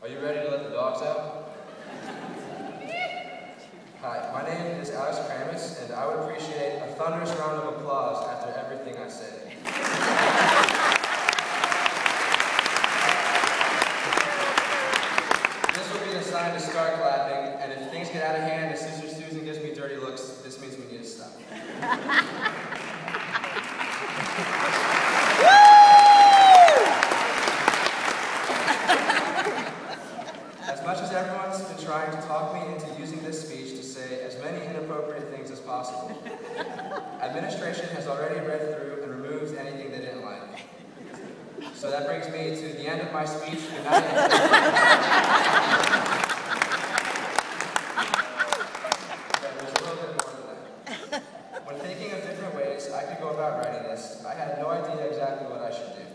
Are you ready to let the dogs out? Hi, my name is Carames, and I would appreciate a thunderous round of applause after everything I say. This will be the sign to start clapping, and if things get out of hand and Sister Susan gives me dirty looks, this means we need to stop. As much as everyone's been trying to talk me into using this speech to say as many inappropriate things as possible, administration has already read through and removed anything they didn't like. So that brings me to the end of my speech. Good night. There's a little bit more than that. When thinking of different ways I could go about writing this, I had no idea exactly what I should do.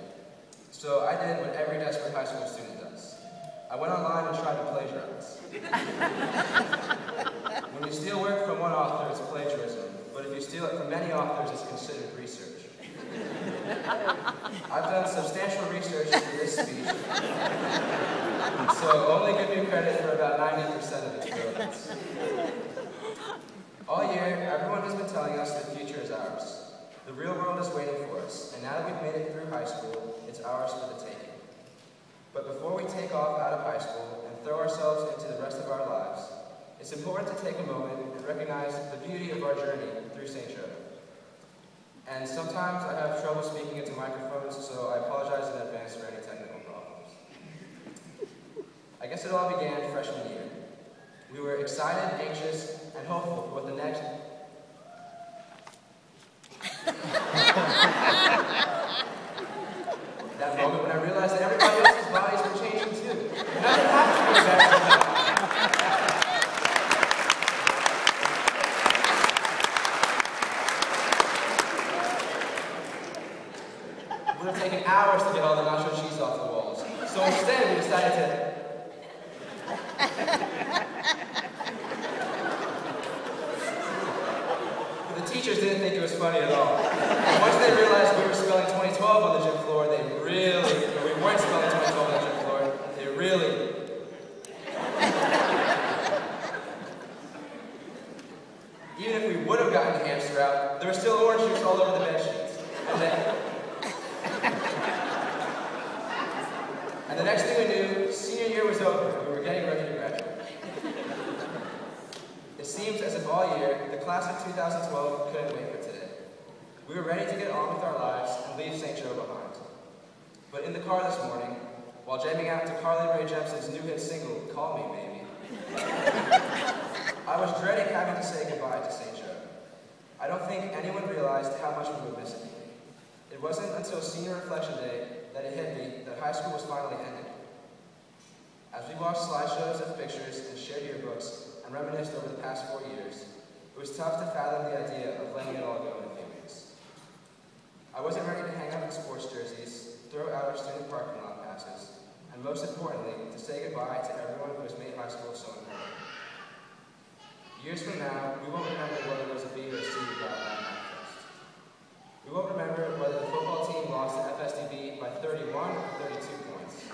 So I did what every desperate high school student does. I went online and tried to plagiarize. When you steal work from one author, it's plagiarism. But if you steal it from many authors, it's considered research. I've done substantial research for this speech, so only give me credit for about 90% of its brilliance. All year, everyone has been telling us the future is ours. The real world is waiting for us, and now that we've made it through high school, it's ours for the taking. But before we take off out of high school and throw ourselves into the rest of our lives, it's important to take a moment and recognize the beauty of our journey through St. Joe. And sometimes I have trouble speaking into microphones, so I apologize in advance for any technical problems. I guess it all began freshman year. We were excited, anxious, and hopeful for what the next... That moment when I realized that everybody else's bodies were changing too. And I didn't have to be embarrassed. It would have taken hours to get all the nacho cheese off the walls. So instead, we decided to... The teachers didn't think it was funny at all. And once they realized we were spelling 2012 on the gym floor, we weren't spelling 2012 on the gym floor, they really... Even if we would have gotten the hamster out, there were still orange juice all over the bed sheets. And the next thing we knew, senior year was over, and we were getting ready to graduate. It seems as if all year, the class of 2012 couldn't wait for today. We were ready to get on with our lives and leave St. Joe behind. But in the car this morning, while jamming out to Carly Rae Jepsen's new hit single, Call Me Baby, I was dreading having to say goodbye to St. Joe. I don't think anyone realized how much we were missing. It wasn't until senior reflection day that it hit me that high school was finally ending. As we watched slideshows of pictures and shared yearbooks and reminisced over the past 4 years, it was tough to fathom the idea of letting it all go in a few weeks. I wasn't ready to hang up in sports jerseys, throw out our student parking lot passes, and most importantly, to say goodbye to everyone who has made high school so important. Years from now, we won't remember whether it was a B or a C we got that night first. We won't remember whether the football team lost to FSDB by 31 or 32 points.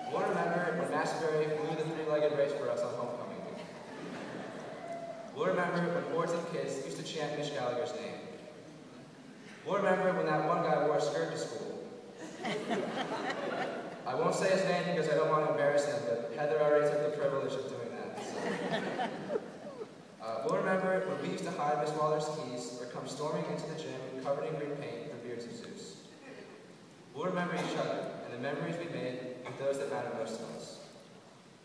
We won't remember when Massbury blew the three-legged race for us on homecoming week. We'll remember when hordes of kids used to chant Mitch Gallagher's name. We'll remember when that one guy wore a skirt to school. I won't say his name because I don't want to embarrass him, but Heather already took the privilege of doing that. So. We'll remember when we used to hide Miss Waller's keys or come storming into the gym covered in green paint for beards of Zeus. We'll remember each other and the memories we made with those that matter most to us.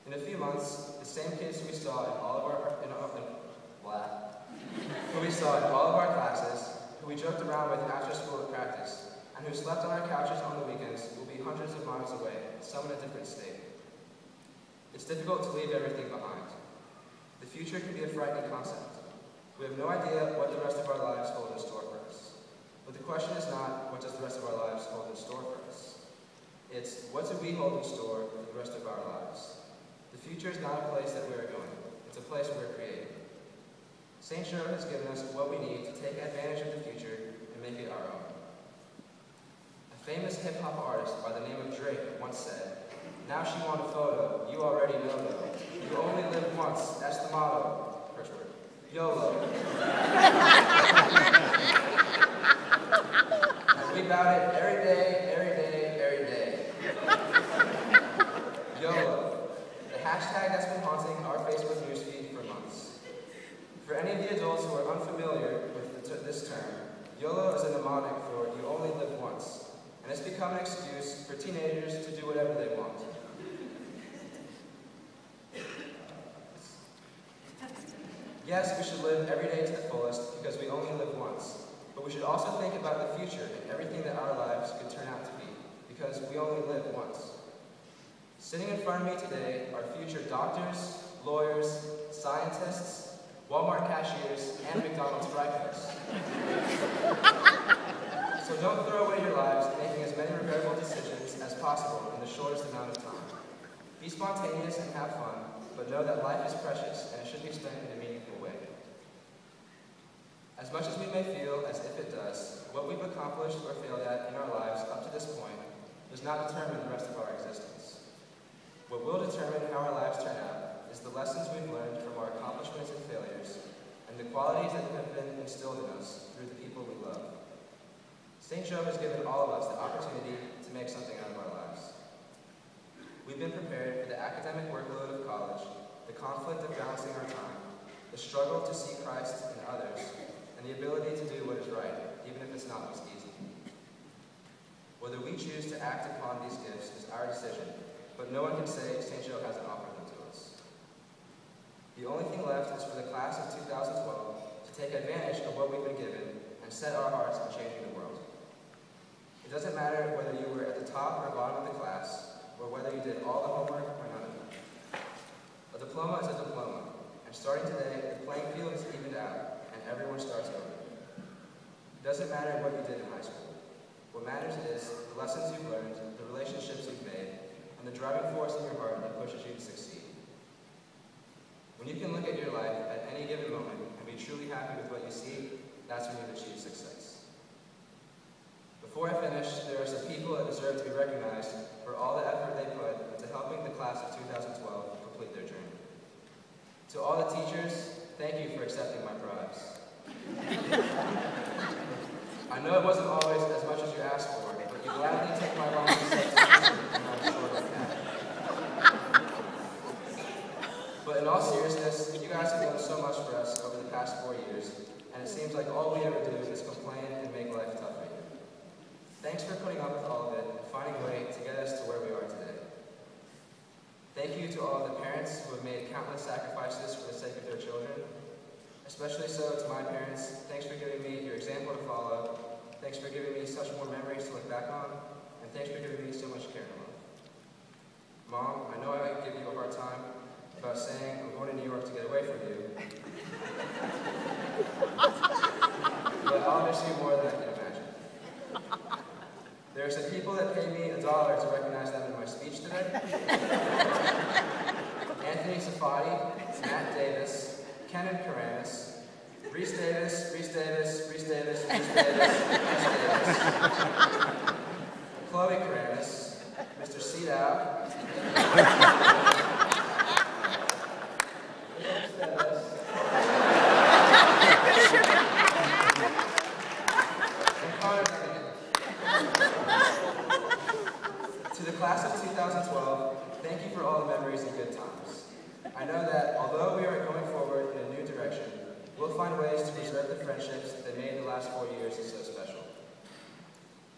In a few months, the same kids who we saw in all of our classes, who we joked around with after school at practice, and who slept on our couches on the weekends will be hundreds of miles away, some in a different state. It's difficult to leave everything behind. The future can be a frightening concept. We have no idea what the rest of our lives hold in store for us. But the question is not, what does the rest of our lives hold in store for us? It's, what do we hold in store for the rest of our lives? The future is not a place that we are going. It's a place we're creating. St. Joe has given us what we need to take advantage of the future and make it our own. A famous hip-hop artist by the name of Drake once said, no. You only live once. That's the motto. First word. YOLO. And we bout it every day, every day, every day. YOLO. The hashtag that's been haunting our Facebook newsfeed for months. For any of the adults who are unfamiliar with this term, YOLO is a mnemonic for you only live once, and it's become an excuse for teenagers to do whatever they want. Yes, we should live every day to the fullest because we only live once, but we should also think about the future and everything that our lives could turn out to be, because we only live once. Sitting in front of me today are future doctors, lawyers, scientists, Walmart cashiers, and McDonald's fry cooks. So don't throw away your lives making as many regrettable decisions as possible in the shortest amount of time. Be spontaneous and have fun, but know that life is precious and it should be spent in a meaningful way. As much as we may feel as if it does, what we've accomplished or failed at in our lives up to this point does not determine the rest of our existence. What will determine how our lives turn out is the lessons we've learned from our accomplishments and failures, and the qualities that have been instilled in us through the people we love. St. Joe has given all of us the opportunity to make something out of our lives. We've been prepared for the academic workload of college, the conflict of balancing our time, the struggle to see Christ in others, and the ability to do what is right, even if it's not always easy. Whether we choose to act upon these gifts is our decision, but no one can say St. Joe hasn't offered them to us. The only thing left is for the class of 2012 to take advantage of what we've been given and set our hearts on changing the world. It doesn't matter whether you were at the top or bottom of the class, or whether you did all the homework or none of it. A diploma is a diploma, and starting today, the playing field is evened out, and everyone starts over. It doesn't matter what you did in high school. What matters is the lessons you've learned, the relationships you've made, and the driving force in your heart that pushes you to succeed. When you can look at your life at any given moment and be truly happy with what you see, that's when you've achieved success. Before I finish, there are some people that deserve to be recognized for all the effort they put into helping the class of 2012 complete their journey. To all the teachers, thank you for accepting my bribes. I know it wasn't always as much as you asked for, but you gladly took my long acceptance and I'm sure of that. But in all seriousness, you guys have done so much for us over the past 4 years, and it seems like all we ever do is complain and make life tough for you. Thanks for putting up with all of it and finding a way to get us to where we are today. Thank you to all of the parents who have made countless sacrifices for the sake of their children. Especially so to my parents, thanks for giving me your example to follow. Thanks for giving me such more memories to look back on. And thanks for giving me so much care and love. Mom, I know I give you a hard time about saying I'm going to New York to get away from you. But I'll miss you more than I can imagine. There are some people that pay me $1 to recognize them in my speech today. Anthony Safadi, Matt Davis, Kenan Carames, Reese Davis, Reese Davis, Reese Davis, Reese Davis, Reese Davis, Chloe Carames, Mr. Seedow, To the class of 2012, thank you for all the memories and good times. I know that although we are going forward in a new direction, we'll find ways to preserve the friendships that made the last 4 years so special.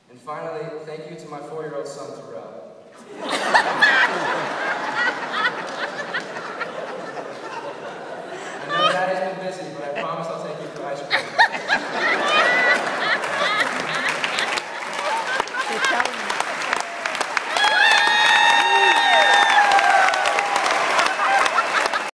And finally, thank you to my 4-year-old son, Terrell.